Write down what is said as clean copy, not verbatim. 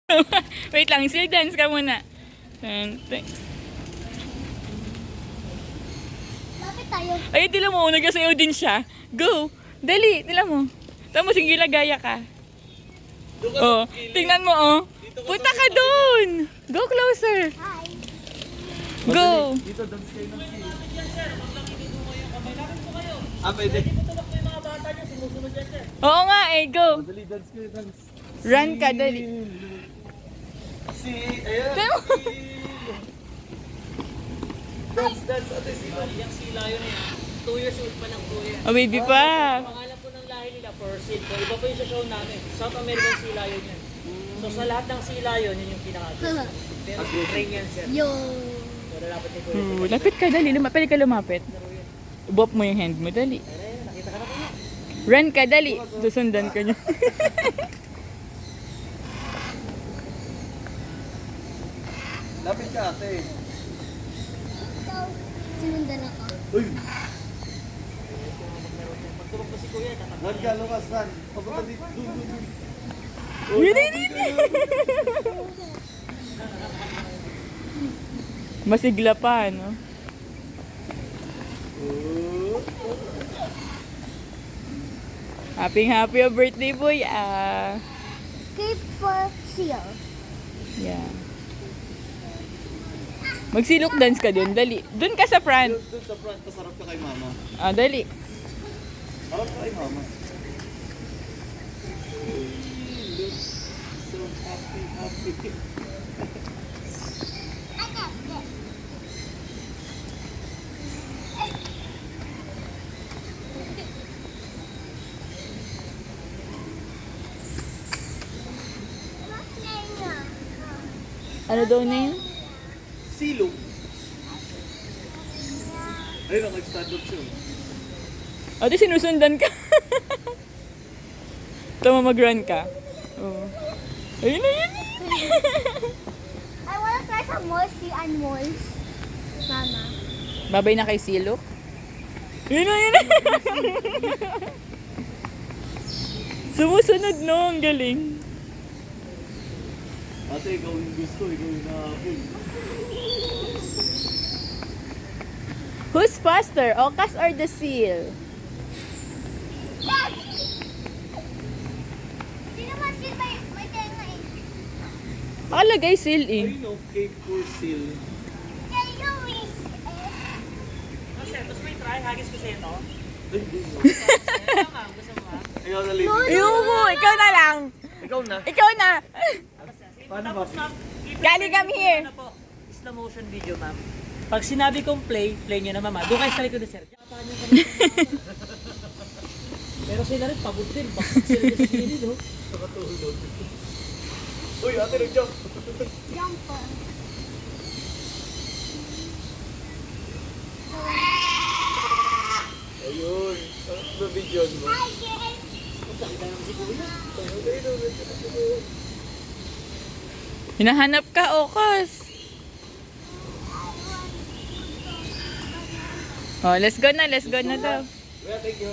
Wait lang, still dance ka muna. Bakit tayo? Ay, tila mo, nagsasayaw din siya. Go! Dali, tila mo. Tama, sige, gaya ka. Oh, tingnan mo, oh. Punta ka doon! Go closer! Hi. Go! Dito, dance kayo ng seal. Pwede. Oo nga eh, go! Dali, dance kayo, dance. Run ka, dali. Ayan. Tama. Dance, ate, sila. Yung sila yun eh. 2 years old pa lang po yan. Oh, baby pa. Pangalan po ng lahi nila, Persil. So, iba po yung sa show namin. South American Sea Lion yan. So sa lahat ng Sea Lion, yun yung pinaka-aggressive. Pero train yan sir. Yo. So lalapit ni Kuya. Lapit ka, dali. Pwede ka lumapit. Bop mo yung hand mo, dali. Nakita ka na po niya. Run ka, dali. Susundan ka niya. Lapit ka, ate. Ikaw, sinundan ako. Uy! Pagtulog po si Kuya, tatakbo Run ka, Lucas, run. Papunta dito, dun. Yun, yun, yun. Masigla pa, no? Happy birthday, boy. Cape for seal. Yeah. Magsilok dance ka dun, dali. Dun ka sa front. Dun sa front, pasarap ka kay mama. Dali. Sarap ka kay mama. So happy. Ano daw name? Silong. Ayun, nag-stand up siya. Di sinusundan ka. Tama, mag-run ka. Oh. Ayun na yun. I wanna try some more sea animals. Mama. Babay na kay Silok. Yun na yun. Sumusunod, no? Ang galing. Ate, ikaw yung gusto, ikaw yung nakapul. Who's faster, Ocas or the seal? Hindi naman seal may tenga eh. Nakalagay seal eh. Ayun o, Cape for seal. Can you wish Sir, tapos may try, hagis ko sa'yo, no? Ay, hindi mo. Gusto mo, gusto mo ha? Ikaw na libre. Ayoko, ikaw na lang. Ikaw na. Ikaw na. Paano ba? Tapos ma'am, Galing kami here. Ano po, slow motion video ma'am. Pag sinabi kong play nyo na mama. Doon kayo sa likod ni sir. Japan yung kami. Pero sila rin, pagod din. Bakit sila rin sa gilid, oh. Nakatulog. Uy, ate, nag-jump. jumper? Ayun. Ano video mo? Hi, guys. Nakita naman si Kuya. Hinahanap ka, Ocas. Oh, let's go na daw. Kuya, thank you.